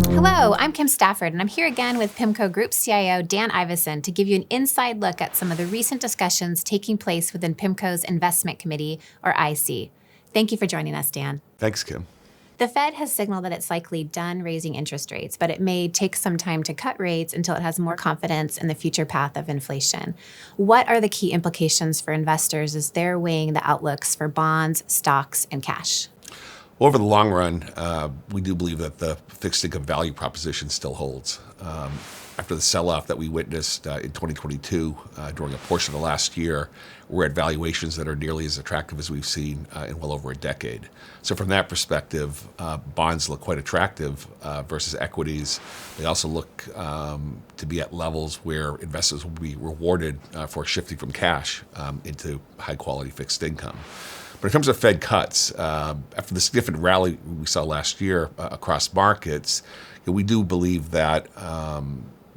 Hello, I'm Kim Stafford, and I'm here again with PIMCO Group CIO Dan Ivison to give you an inside look at some of the recent discussions taking place within PIMCO's Investment Committee, or IC. Thank you for joining us, Dan. Thanks, Kim. The Fed has signaled that it's likely done raising interest rates, but it may take some time to cut rates until it has more confidence in the future path of inflation. What are the key implications for investors as they're weighing the outlooks for bonds, stocks, and cash? Over the long run, we do believe that the fixed income value proposition still holds. After the sell-off that we witnessed in 2022 during a portion of the last year, we're at valuations that are nearly as attractive as we've seen in well over a decade. So from that perspective, bonds look quite attractive versus equities. They also look to be at levels where investors will be rewarded for shifting from cash into high-quality fixed income. But in terms of Fed cuts, after the significant rally we saw last year across markets, we do believe that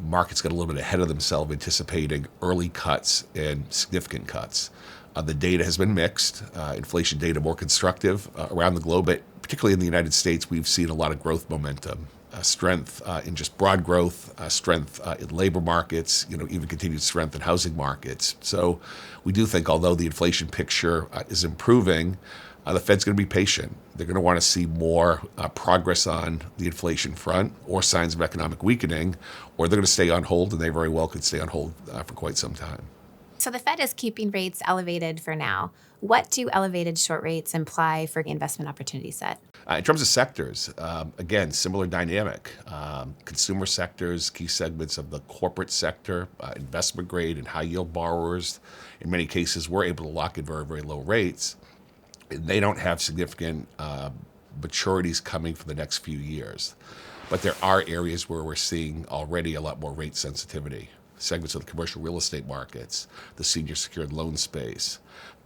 markets got a little bit ahead of themselves anticipating early cuts and significant cuts. The data has been mixed, inflation data more constructive around the globe, but particularly in the United States, we've seen a lot of growth momentum. Strength in just broad growth, strength in labor markets, even continued strength in housing markets. So we do think, although the inflation picture is improving, the Fed's going to be patient. They're going to want to see more progress on the inflation front or signs of economic weakening, or they're going to stay on hold, and they very well could stay on hold for quite some time. So the Fed is keeping rates elevated for now. What do elevated short rates imply for the investment opportunity set? In terms of sectors, again, similar dynamic. Consumer sectors, key segments of the corporate sector, investment grade and high yield borrowers, in many cases, we're able to lock in very, very low rates. They don't have significant maturities coming for the next few years. But there are areas where we're seeing already a lot more rate sensitivity. Segments of the commercial real estate markets, the senior secured loan space,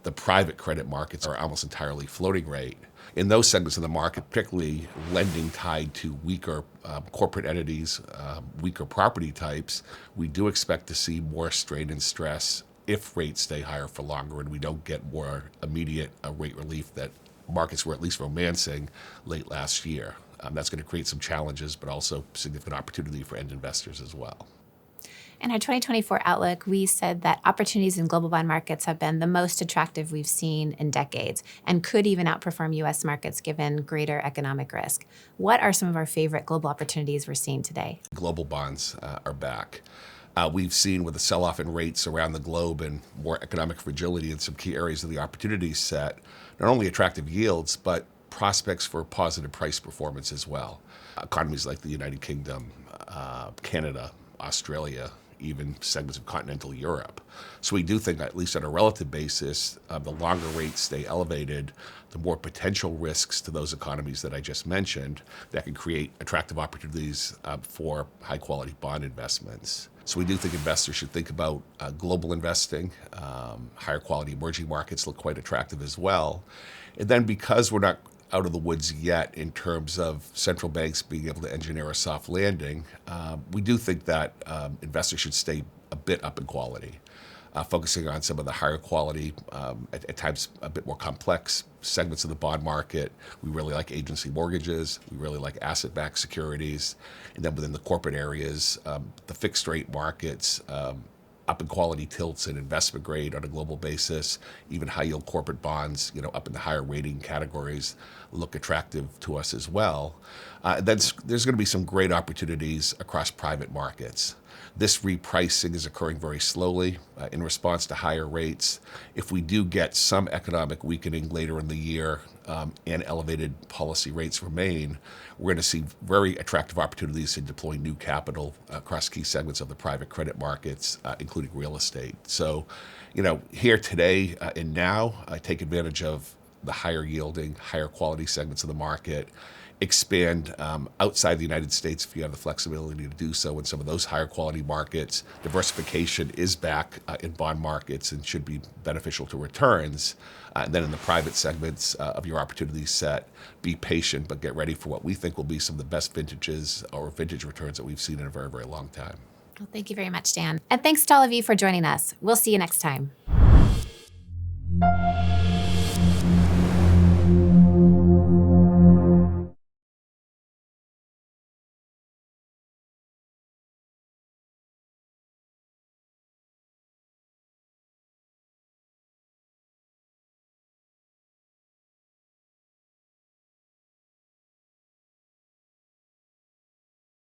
the private credit markets are almost entirely floating rate. In those segments of the market, particularly lending tied to weaker corporate entities, weaker property types, we do expect to see more strain and stress if rates stay higher for longer and we don't get more immediate rate relief that markets were at least romancing late last year. That's going to create some challenges, but also significant opportunity for end investors as well. In our 2024 outlook, we said that opportunities in global bond markets have been the most attractive we've seen in decades and could even outperform U.S. markets given greater economic risk. What are some of our favorite global opportunities we're seeing today? Global bonds are back. We've seen with the sell-off in rates around the globe and more economic fragility in some key areas of the opportunity set, not only attractive yields, but prospects for positive price performance as well. Economies like the United Kingdom, Canada, Australia, even segments of continental Europe. So we do think, at least on a relative basis, the longer rates stay elevated, the more potential risks to those economies that I just mentioned that can create attractive opportunities for high-quality bond investments. So we do think investors should think about global investing. Higher quality emerging markets look quite attractive as well. And then because we're not out of the woods yet in terms of central banks being able to engineer a soft landing, we do think that investors should stay a bit up in quality, focusing on some of the higher quality, at times a bit more complex segments of the bond market. We really like agency mortgages. We really like asset-backed securities. And then within the corporate areas, the fixed rate markets, up in quality tilts and investment grade on a global basis, even high yield corporate bonds, up in the higher rating categories look attractive to us as well. Then there's going to be some great opportunities across private markets. This repricing is occurring very slowly in response to higher rates. If we do get some economic weakening later in the year and elevated policy rates remain, we're going to see very attractive opportunities in deploying new capital across key segments of the private credit markets, including real estate. So, here today and now, I take advantage of the higher yielding, higher quality segments of the market, expand outside the United States if you have the flexibility to do so in some of those higher quality markets. Diversification is back in bond markets and should be beneficial to returns. And then in the private segments of your opportunity set, be patient, but get ready for what we think will be some of the best vintages or vintage returns that we've seen in a very, very long time. Well, thank you very much, Dan. And thanks to all of you for joining us. We'll see you next time.